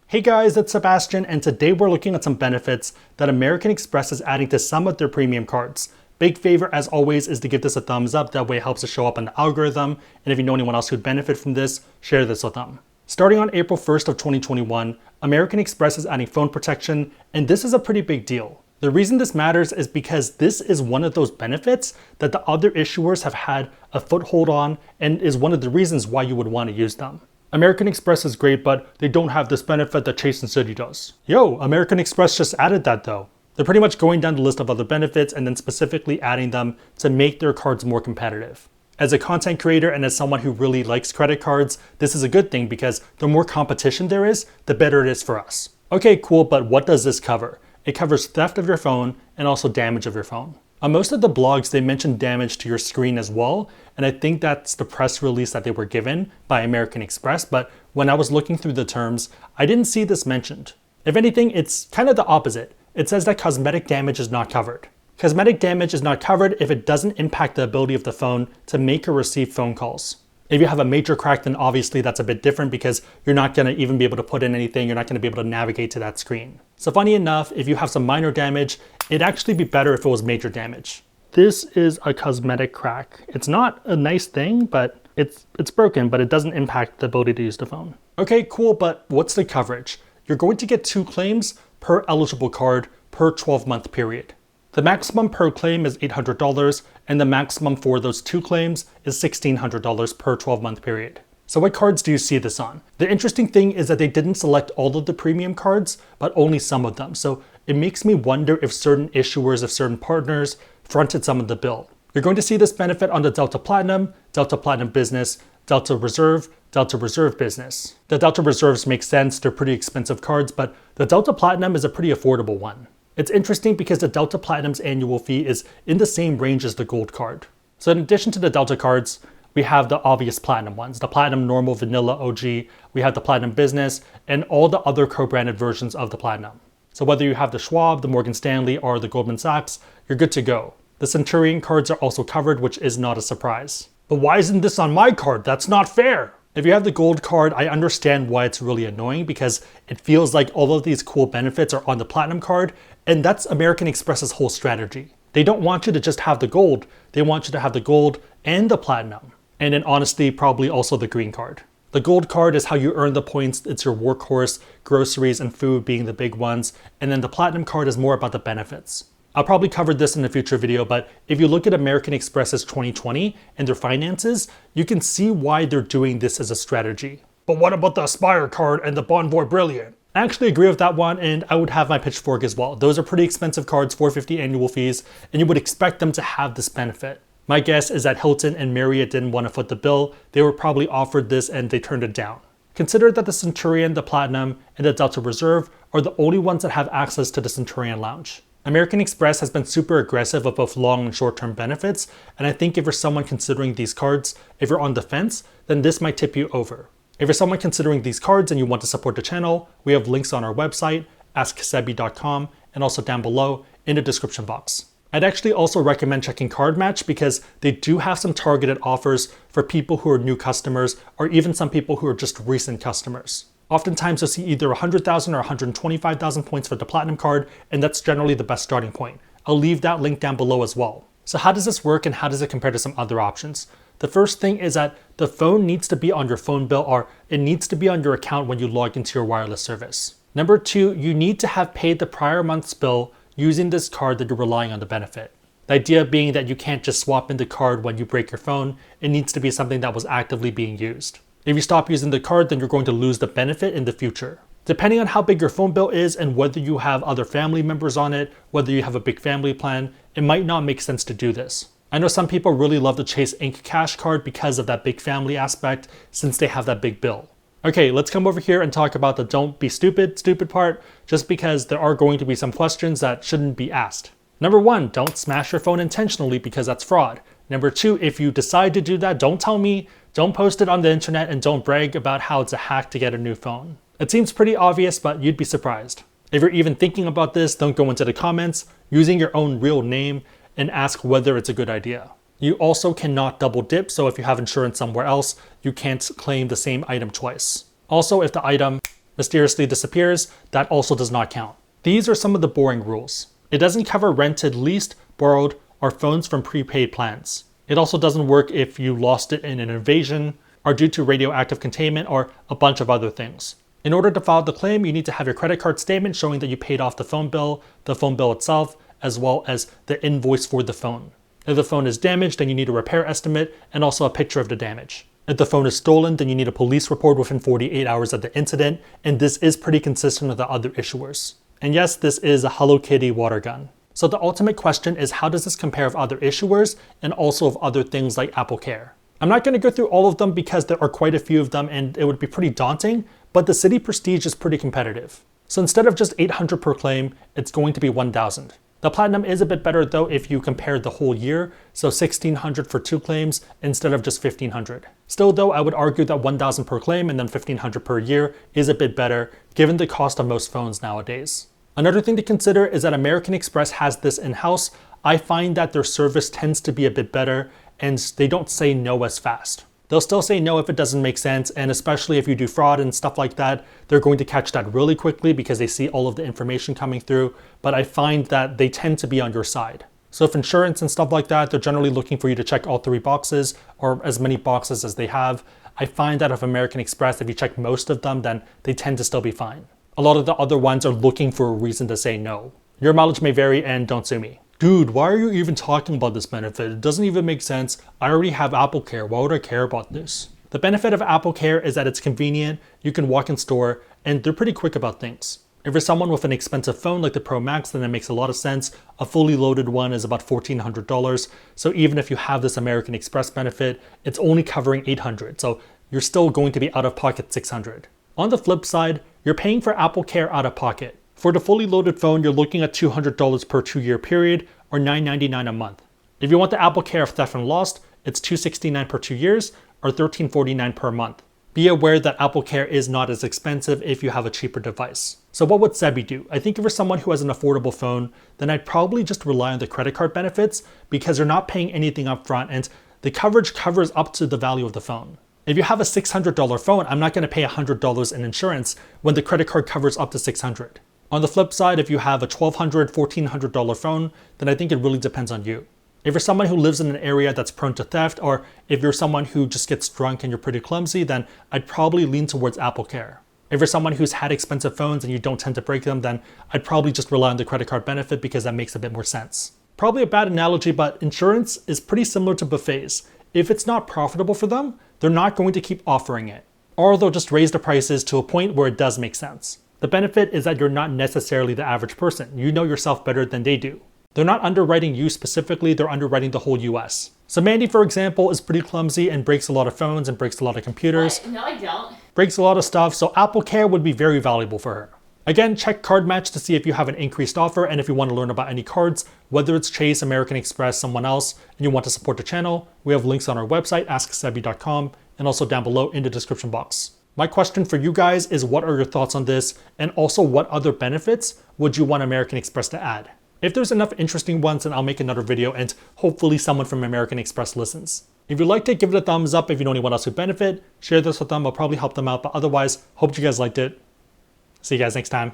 Hey guys, it's Sebastian, and today we're looking at some benefits that American Express is adding to some of their premium cards. Big favor, as always, is to give this a thumbs up. That way it helps us show up on the algorithm. And if you know anyone else who'd benefit from this, share this with them. Starting on April 1st of 2021, American Express is adding phone protection, and this is a pretty big deal. The reason this matters is because this is one of those benefits that the other issuers have had a foothold on and is one of the reasons why you would want to use them. American Express is great, but they don't have this benefit that Chase and Citi does. Yo, American Express just added that though. They're pretty much going down the list of other benefits and then specifically adding them to make their cards more competitive. As a content creator and as someone who really likes credit cards, this is a good thing because the more competition there is, the better it is for us. Okay, cool, but what does this cover? It covers theft of your phone and also damage of your phone. On most of the blogs, they mention damage to your screen as well, and I think that's the press release that they were given by American Express, but when I was looking through the terms, I didn't see this mentioned. If anything, it's kind of the opposite. It says that cosmetic damage is not covered. Cosmetic damage is not covered if it doesn't impact the ability of the phone to make or receive phone calls. If you have a major crack, then obviously that's a bit different because you're not going to even be able to put in anything, you're not going to be able to navigate to that screen. So funny enough, if you have some minor damage, it'd actually be better if it was major damage. This is a cosmetic crack. It's not a nice thing, but it's broken, but it doesn't impact the ability to use the phone. Okay, cool, but what's the coverage? You're going to get 2 claims per eligible card per 12-month period. The maximum per claim is $800, and the maximum for those 2 claims is $1,600 per 12-month period. So what cards do you see this on? The interesting thing is that they didn't select all of the premium cards, but only some of them. So it makes me wonder if certain issuers, if certain partners fronted some of the bill. You're going to see this benefit on the Delta Platinum Business, Delta Reserve Business. The Delta Reserves make sense, they're pretty expensive cards, but the Delta Platinum is a pretty affordable one. It's interesting because the Delta Platinum's annual fee is in the same range as the Gold card. So in addition to the Delta cards, we have the obvious Platinum ones, the Platinum Normal, Vanilla, OG, we have the Platinum Business, and all the other co-branded versions of the Platinum. So whether you have the Schwab, the Morgan Stanley, or the Goldman Sachs, you're good to go. The Centurion cards are also covered, which is not a surprise. But why isn't this on my card? That's not fair! If you have the Gold card, I understand why it's really annoying because it feels like all of these cool benefits are on the Platinum card, and that's American Express's whole strategy. They don't want you to just have the Gold, they want you to have the Gold and the Platinum. And then honestly, probably also the Green card. The Gold card is how you earn the points, it's your workhorse, groceries and food being the big ones, and then the Platinum card is more about the benefits. I'll probably cover this in a future video, but if you look at American Express's 2020 and their finances, you can see why they're doing this as a strategy. But what about the Aspire card and the Bonvoy Brilliant? I actually agree with that one, and I would have my pitchfork as well. Those are pretty expensive cards, $450 annual fees, and you would expect them to have this benefit. My guess is that Hilton and Marriott didn't want to foot the bill. They were probably offered this and they turned it down. Consider that the Centurion, the Platinum, and the Delta Reserve are the only ones that have access to the Centurion Lounge. American Express has been super aggressive with both long and short-term benefits, and I think if you're someone considering these cards, if you're on the fence, then this might tip you over. If you're someone considering these cards and you want to support the channel, we have links on our website, asksebi.com, and also down below in the description box. I'd actually also recommend checking CardMatch because they do have some targeted offers for people who are new customers or even some people who are just recent customers. Oftentimes you'll see either 100,000 or 125,000 points for the Platinum card, and that's generally the best starting point. I'll leave that link down below as well. So how does this work and how does it compare to some other options? The first thing is that the phone needs to be on your phone bill, or it needs to be on your account when you log into your wireless service. Number 2, you need to have paid the prior month's bill using this card that you're relying on the benefit. The idea being that you can't just swap in the card when you break your phone, it needs to be something that was actively being used. If you stop using the card, then you're going to lose the benefit in the future. Depending on how big your phone bill is and whether you have other family members on it, whether you have a big family plan, it might not make sense to do this. I know some people really love the Chase Ink Cash card because of that big family aspect since they have that big bill. Okay, let's come over here and talk about the don't be stupid part, just because there are going to be some questions that shouldn't be asked. Number 1, don't smash your phone intentionally because that's fraud. Number 2, if you decide to do that, don't tell me, don't post it on the internet, and don't brag about how it's a hack to get a new phone. It seems pretty obvious, but you'd be surprised. If you're even thinking about this, don't go into the comments using your own real name and ask whether it's a good idea. You also cannot double dip, so if you have insurance somewhere else, you can't claim the same item twice. Also, if the item mysteriously disappears, that also does not count. These are some of the boring rules. It doesn't cover rented, leased, borrowed, or phones from prepaid plans. It also doesn't work if you lost it in an invasion, or due to radioactive containment, or a bunch of other things. In order to file the claim, you need to have your credit card statement showing that you paid off the phone bill itself, as well as the invoice for the phone. If the phone is damaged, then you need a repair estimate and also a picture of the damage. If the phone is stolen, then you need a police report within 48 hours of the incident, and this is pretty consistent with the other issuers. And yes, this is a Hello Kitty water gun. So the ultimate question is, how does this compare with other issuers and also with other things like AppleCare? I'm not going to go through all of them because there are quite a few of them and it would be pretty daunting, but the Citi Prestige is pretty competitive. So instead of just $800 per claim, it's going to be $1,000. The Platinum is a bit better though if you compare the whole year, so $1,600 for 2 claims instead of just $1,500. Still though, I would argue that $1,000 per claim and then $1,500 per year is a bit better given the cost of most phones nowadays. Another thing to consider is that American Express has this in-house. I find that their service tends to be a bit better and they don't say no as fast. They'll still say no if it doesn't make sense, and especially if you do fraud and stuff like that, they're going to catch that really quickly because they see all of the information coming through, but I find that they tend to be on your side. So if insurance and stuff like that, they're generally looking for you to check all 3 boxes or as many boxes as they have. I find that with American Express, if you check most of them, then they tend to still be fine. A lot of the other ones are looking for a reason to say no. Your mileage may vary and don't sue me. Dude, why are you even talking about this benefit? It doesn't even make sense. I already have AppleCare. Why would I care about this? The benefit of AppleCare is that it's convenient, you can walk in store, and they're pretty quick about things. If you're someone with an expensive phone like the Pro Max, then it makes a lot of sense. A fully loaded one is about $1,400. So even if you have this American Express benefit, it's only covering $800. So you're still going to be out of pocket $600. On the flip side, you're paying for AppleCare out of pocket. For the fully loaded phone, you're looking at $200 per 2-year period or $999 a month. If you want the AppleCare of theft and lost, it's $269 per 2 years or $1349 per month. Be aware that AppleCare is not as expensive if you have a cheaper device. So what would Sebi do? I think if you're someone who has an affordable phone, then I'd probably just rely on the credit card benefits because you're not paying anything up front and the coverage covers up to the value of the phone. If you have a $600 phone, I'm not going to pay $100 in insurance when the credit card covers up to $600. On the flip side, if you have a $1,200, $1,400 phone, then I think it really depends on you. If you're someone who lives in an area that's prone to theft, or if you're someone who just gets drunk and you're pretty clumsy, then I'd probably lean towards AppleCare. If you're someone who's had expensive phones and you don't tend to break them, then I'd probably just rely on the credit card benefit because that makes a bit more sense. Probably a bad analogy, but insurance is pretty similar to buffets. If it's not profitable for them, they're not going to keep offering it. Or they'll just raise the prices to a point where it does make sense. The benefit is that you're not necessarily the average person. You know yourself better than they do. They're not underwriting you specifically, they're underwriting the whole US. So Mandy, for example, is pretty clumsy and breaks a lot of phones and breaks a lot of computers. What? No, I don't. Breaks a lot of stuff, so AppleCare would be very valuable for her. Again, check Card Match to see if you have an increased offer and if you want to learn about any cards, whether it's Chase, American Express, someone else, and you want to support the channel, we have links on our website, asksebi.com, and also down below in the description box. My question for you guys is, what are your thoughts on this? And also, what other benefits would you want American Express to add? If there's enough interesting ones, then I'll make another video and hopefully someone from American Express listens. If you liked it, give it a thumbs up. If you know anyone else who benefit, share this with them. I'll probably help them out. But otherwise, hope you guys liked it. See you guys next time.